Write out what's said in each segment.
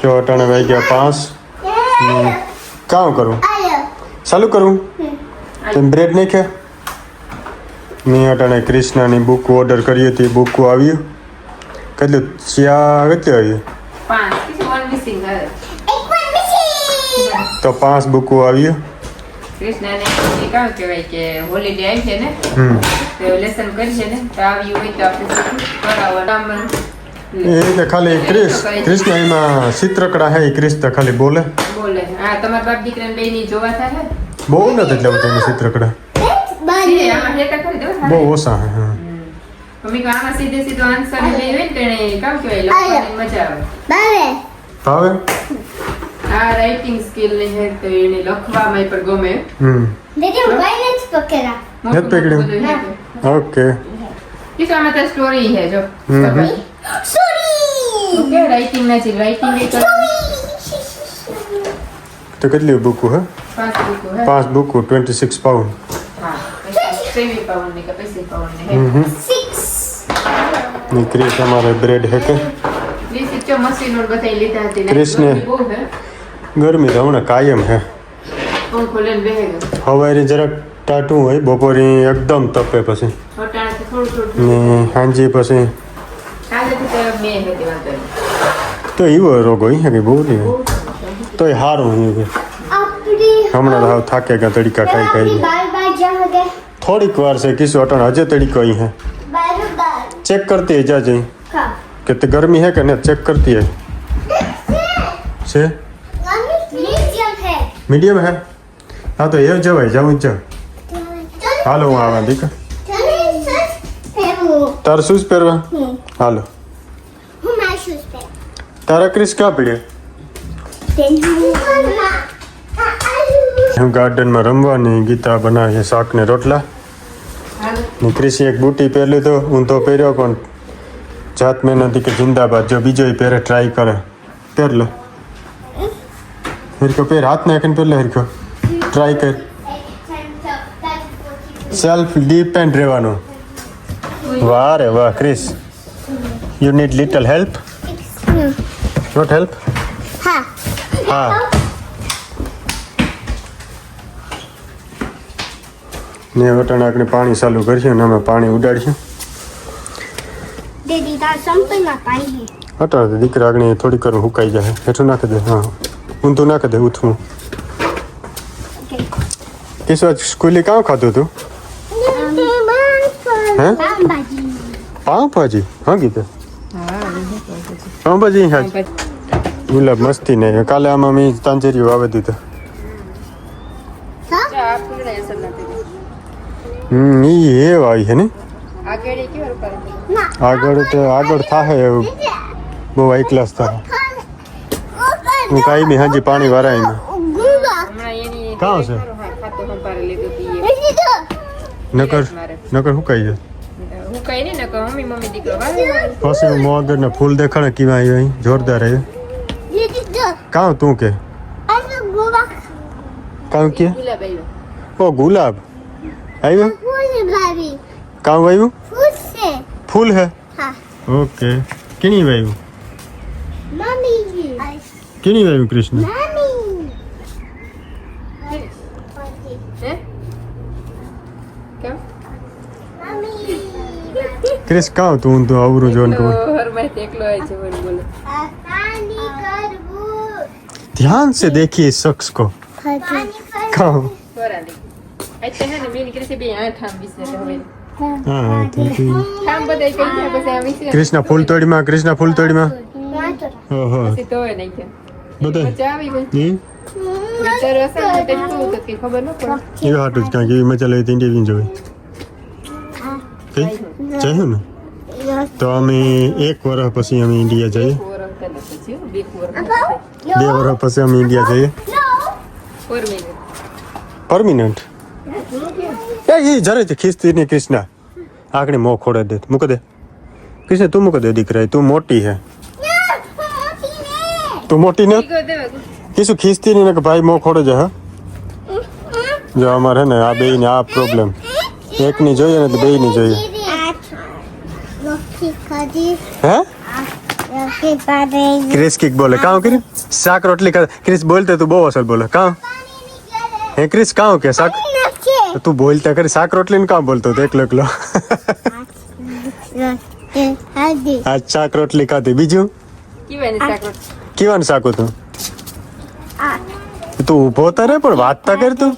જો અટાણે વાઈ ગયા 5. કામ કરું ચાલુ કરું તમે બ્રેડ નહીં ખે મેં અટાણે ક્રિષ્નાની બુક ઓર્ડર કરી હતી બુક આવ્યું કેટલું ચિયા કેટલી આવ્યું તો 5 બુકો આવ્યું કૃષ્ણને કામ કહેવાય કે હોલિડે આવી છે ને તો લેસન કરી છે ને તો આવ્યું હોય તો આપણે કરાવવાનું એટલે ખાલી કૃષ્ણ એમાં ચિત્રકળા હે કૃષ્ણ ખાલી બોલે હા તમારા બાપ દીકરાને બેની જોવા થાય બહુ નથી એટલે બધા ચિત્રકળા બહુ ઓછા હે હા મમ્મી કો આમાં સીધે સીધો આન્સર લઈ હોય ને તેને કામ કહેવાય લખવાની મજા આવે ભાવે આ રાઇટિંગ સ્કિલ ને હે તો એને લખવામાં પણ ગમે દીદી હું ભાઈને જ પકડા નથી પકડ્યું ઓકે કિસામાં તો સ્ટોરી હે જો સોરી ઓકે રાઇટિંગ ના છે રાઇટિંગ એ કરો તો કેટલી બુકો હે 5 બુકો હે 5 બુકો 26 પાઉન્ડ હા 23 પાઉન્ડ ની કે 25 પાઉન્ડ ની હે 6 નીકળી તમારે બ્રેડ હે કે લીસી ચો મશીન ઓર બતાઈ લીધા હતી કૃષ્ણ બહુ હે ગરમી તો હમણાં કાયમ હે પંખો લઈને બેહે ગયો હવારે જરાક ટાટું હોય બપોરે એકદમ તપે પછી હોટાણે થોડું ને સાંજે પછી કાલેથી તો મે હે વાંધો તો એવો રોગ હોય કે બહુ નહીં તો એ સારું હોય કે આપડી હમણાં તો હાવ થાકે ગયા તડીકા ખાઈ ખાઈ બાર બાર જાગે થોડીક વાર છે કિસ્સો અટણ હજે તડીકો અહીં હે बार चेक करती है जा जी का कितनी गर्मी है क्या चेक करती है से मीडियम है मीडियम है हाँ तो ये जवाई जाऊँ जा हालो वहाँ आवा दिखा चले सर है वो तारा शूज पहरवा हालो હું મારા શૂઝ પહેર तारा क्रिस क्या पीड़े हम गार्डन में रमवानी गीता बनाવી શાક ને રોટલા ને ક્રિસી એક બૂટી પહેર્યું તો ઊંધો પહેર્યો પણ જાત મહેનતી કે જિંદાબાદ જો બીજો પહેરે ટ્રાય કરે પહેર લે હિરકો પહેર હાથ નાખીને પહેર લે હિરકો ટ્રાય કર સેલ્ફ ડિપેન્ડ રહેવાનું વાહ રે વાહ Chris you need little help not help હા હા ને વટાણે આપણે પાણી ચાલુ કરીશું અને અમે પાણી ઉડાડીશું દીદી તાર સંપલમાં પાણી અટાણે તો દીકરા આગળ થોડીક વાર હુકાઈ જાય હેઠું નાખી દે હા ઊંધું નાખી દે ઉથવું કિસ્સો સ્કૂલે કાં ખાધું તું હે પાવભાજી પાવભાજી હા ગીતા પાવભાજી ખાધી ગુલાબ મસ્તી ને કાલે આમાં મેં તાંજેરીઓ વાવી દીધા ઈ એ આવી છે ને આગળ કેવું કરે આગળ તો આગળ થાય એવું બહુ હાઈ ક્લાસ થાય હું કાંઈ બી હાજી પાણી વારાય ને હમણાં એની કાં છે ખાતો સંભારે લીધું હતી નકર નકર હુકાઈ જાય હું કઈ નહીં ને કહું મમ્મી દીકરો વાવે પછી મોગર ને ફૂલ દેખાડે કેવા આવ્યો અહીં જોરદાર આવ્યો કાં તું કે કાં કે ગુલાબ આવ્યો ઓ ગુલાબ આવ્યો કાં વાવ્યું ફૂલ હે ઓકે કેની વાવ્યું કેની વાવ્યું કૃષ્ણ હે કેમ ક્રિસ કાં તું તો અવરું જોન કહું હરમાય એકલો હોય છે બોલ બોલે ध्यान से देखिए इस शख्स को कां સોરા દે એટલે હે ને બેન કરે છે બે આ ઠામ વિશે હવે હા ઠામ બધાય કઈ જાય પછી આ વિશે કૃષ્ણ ફૂલ તોડીમાં કૃષ્ણ ફૂલ તોડીમાં ઓહો પછી તો નહીં કે બધાય મજા આવી ગઈ વિચાર હશે ને તો શું તો કે ખબર ન પડે એ હાટું જ કાંઈક એવી મજા લેવી ઇન્ડિયા જોઈ કઈ જયું ને તો અમે 1 વર્ષ પછી અમે ઇન્ડિયા જઈએ 2 વર્ષ પછી અમે ઇન્ડિયા જઈએ પરમિનન્ટ એ જરે તે ખીસ્તી નહીં કૃષ્ણ આગળ મોં ખોડે દે મૂક દે કૃષ્ણ તું મૂક દે દીકરા તું મોટી હે તું મોટી ને કીશું ખીસ્તી નહીં ને કે ભાઈ મોં ખોડે છે હા જો અમારે હે ને આ બે ને આ પ્રોબ્લેમ એકની જોઈએ ને તો બે ની જોઈએ હે રોટી પાડે ક્રિસ કીક બોલે કાં કરી શાક રોટલી ક્રિસ બોલતે તું બહુ અસર બોલે કાં હે ક્રિસ કાં કે શાક તો તું બોલતા કરી શાક રોટલી ને કાં બોલતો હતો એકલો એકલો રોટી હાદી આજ શાક રોટલી ખાધી બીજું કીવાની શાક રોટલી. કેવાનું શાક હતું આ તું ઊભો તારે પણ વાત તા કર તું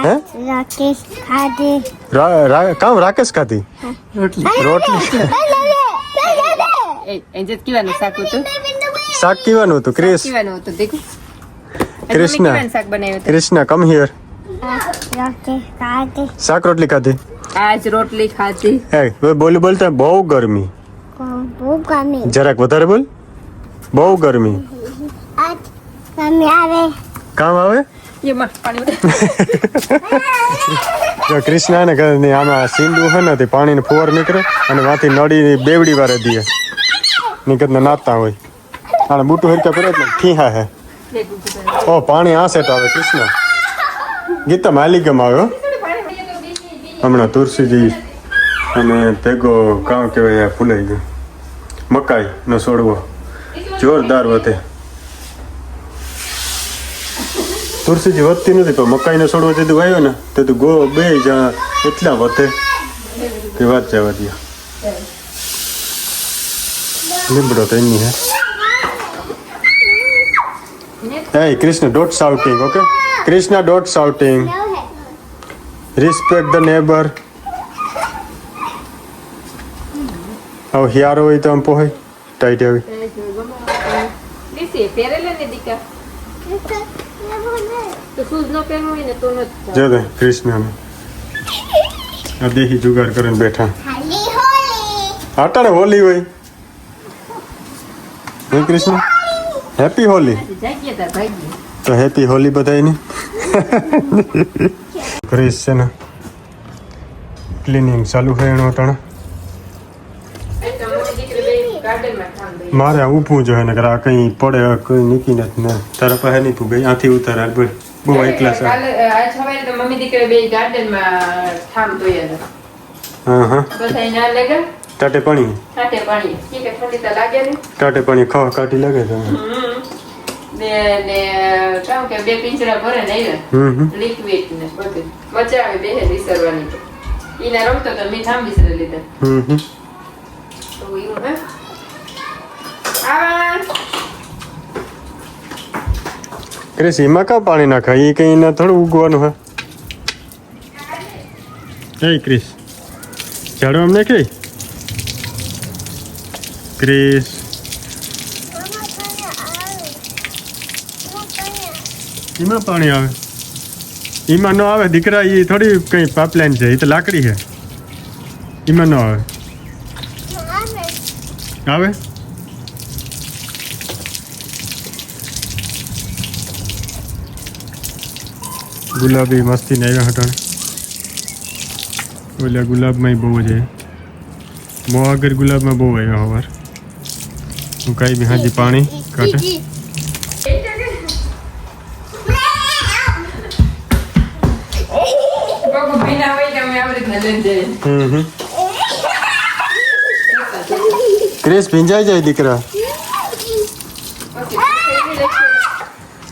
હે રોટી ખાધી કામ રાકેશ ખાધી રોટલી એન્જત કીવાનું શાક હતું. શાક કેવાનું હતું ક્રિસ કીવાનું હતું દેખો. કૃષ્ણ. કીવાનું શાક બનાવ્યું હતું. કૃષ્ણ કમ હિયર રોટી ખાધી શાક રોટલી ખાધી આજ રોટલી ખાધી. એ બોલ બોલતા બહુ ગરમી બહુ ગમી જરાક વધારે બોલ બહુ ગરમી આજ મમ્મી આવે કામ આવે એમાં પાણી ઉડે. જો કૃષ્ણ ને ઘરે ની આમાં સીંડું હોય ને તે પાણીને ફોર નીકળે અને વાથી નળી બેવડી વારે દે નીકળને નાતા હોય અને બૂટું હરકા કરે એટલે ખીહા હે ઓ પાણી આ સેટ આવે કૃષ્ણ ગીતા માલિકમ આવ્યો હમણાં તુલસીજી અને ભેગો કામ કહેવાય ફૂલાઈ ગયો મકાઈ નો છોડવો જોરદાર વધે તુલસીજી વધતી નથી પણ મકાઈનો છોડવો જે તું આવ્યો ને તે તું ગો બે જણા એટલા વધે કે વાત જવા દે લીમડો તો એની હે Krishna dot shouting okay Krishna dot shouting respect the neighbour હવે હિયારો હોય તો આમ પોહાય ટાઈટ આવી લીસી પહેરેલે ને દીકા. તો શૂઝ ન પહેરવું હોય ને તો નથી. જો દે કૃષ્ણ આ દેહી જુગાર કરીને બેઠા હાલી હોલી આટાણે હોલી હોય હે કૃષ્ણ હેપી હોલી જાગ્યા તાર ભાગી. તો હેપી હોલી બધાયને ક્રિસ છે ને ક્લિનિંગ ચાલુ છે એનો અટાણે તો મોટી દીકરી બે ગાર્ડનમાં કામ દઈ. મારે આ ઊભું જોઈએ ને આ કંઈ પડે કંઈ નીકી નથી ને તારા પાસે નહીં પૂગે આથી ઉતાર હાલ બોલ બહુ એકલા છે કાલે આજ સવારે તો મમ્મી દીકરી બે ગાર્ડનમાં ઠામ ધોયા હતા. હા હા બધા ના લાગે ટાટે પાણી ટાટે પાણી કે ઠંડી તો લાગે ને. ટાટે પાણી ખાવા કાઢી લાગે છે ને કામ કે બે પિંજરા ભરે ને હમ લિક્વિડ ને બધું મજા આવે બે વિસરવાની તો ઈના રમતો તો મેં થામ વિસરી લીધા હમ તો એવું હે આવા ક્રિસ એમાં કા પાણી નાખાય એ કંઈ ના થોડું ઉગવાનું હે એ ક્રિસ ઝાડવા અમને કઈ ક્રિસ એમાં પાણી આવે એમાં ન આવે દીકરા એ થોડી કંઈ પાઇપલાઇન છે એ તો લાકડી છે એમાં ન આવે આવે ગુલાબી મસ્તી ને આવ્યા હટાણે ઓલા ગુલાબમાં બહુ જ મોં આગળ ગુલાબમાં બહુ આવ્યા હવાર હું કાંઈ બી હાજી પાણી કાઢે બગુ ભીના હોય કે અમે આવડે ન લઈને જઈએ. ક્રેસ ભીંજાઈ જાય દીકરા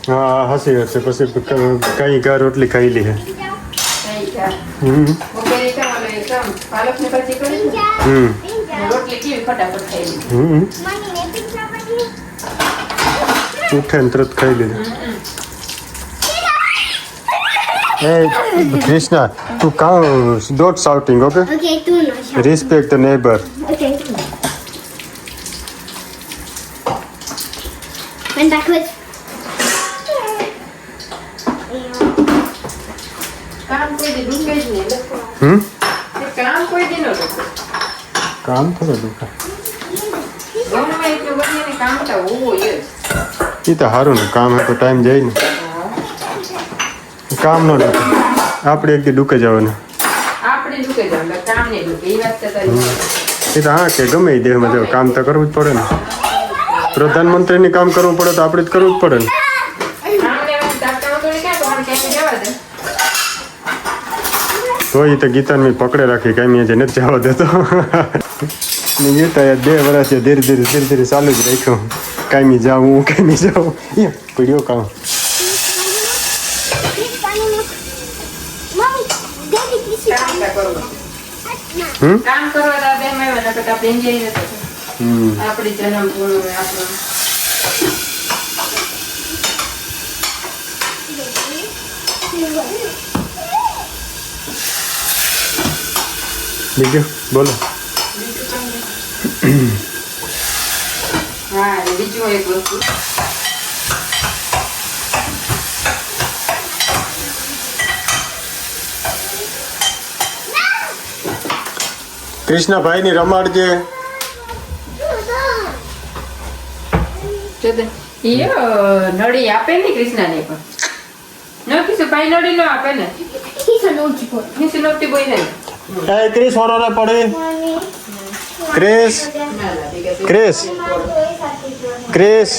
હા હસી હશે પછી કઈ ઘર રોટલી ખાઈ લી હે પાલકની ભાજી કરી ને રોટલી કેવી ફટાફટ ખાઈ લીધી. ઉઠે ને તરત ખાઈ લીધું એ કૃષ્ણા તું કામ dot shouting okay Okay, tú no. Respect the neighbour Okay. Ven backwards. કામ કોઈ દી ડૂબે જ નહીં લોકો. કામ કોઈ દી ન ડૂબે. કામ થોડું દુખા ગમે એટલું બને ને કામ તો હોવું જ. એ તો સારું ને કામ હોય તો ટાઈમ જાય ને કામ ન દુખે આપણે એક દી દુખે જવાના આપણે ડૂબે જવાનું કામ નહીં ડૂબે એ વાત તો તારી. એ તો હા કે ગમે એ દેહમાં જાવ કામ તો કરવું જ પડે ને પ્રધાનમંત્રીને કામ કરવું પડે તો આપણે જ કરવું જ પડે ને કામ લેવાનું તાર કામ તો ક્યાં કોણ કેમ જવા દે. તો એ તો ગીતાને મેં પકડે રાખી કાંઈ મેં નથી જવા દેતો મેં જોતા યાર 2 વર્ષથી ધીરે ધીરે ચાલુ જ રાખ્યું કાંઈ જાઉં એ પીડ્યો કામ કામ કરવા દાદા એમ આવ્યા નકર આપણે એન્જોય નતો આપણી જન્મ પૂર્ણ આપણો બીજું બોલો હા અને બીજું એક વસ્તુ કૃષ્ણભાઈ ની રમાડજે નડી આપે ને કૃષ્ણને પણ ન કીધું ભાઈ નડી ન આપે ને ખીસું નોટી બોઈ ને એ ક્રિસ હોરોને પડી ક્રિસ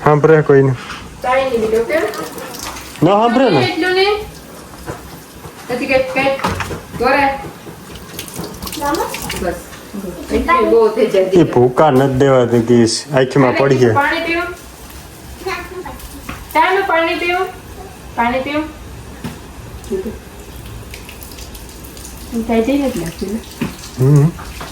સાંભળે કોઈ ને તાઈ ની બીજો કે ન સાંભળે ને એટલું ને નથી કે તોરે બસ એટલી બહુ થઈ એ જાય ભૂકા નથી દેવાતી કીસ આંખીમાં પડી ગયા પાણી પીવું ટાઈમ પાણી પીવું થઈ જઈને જ નાખ્યું ને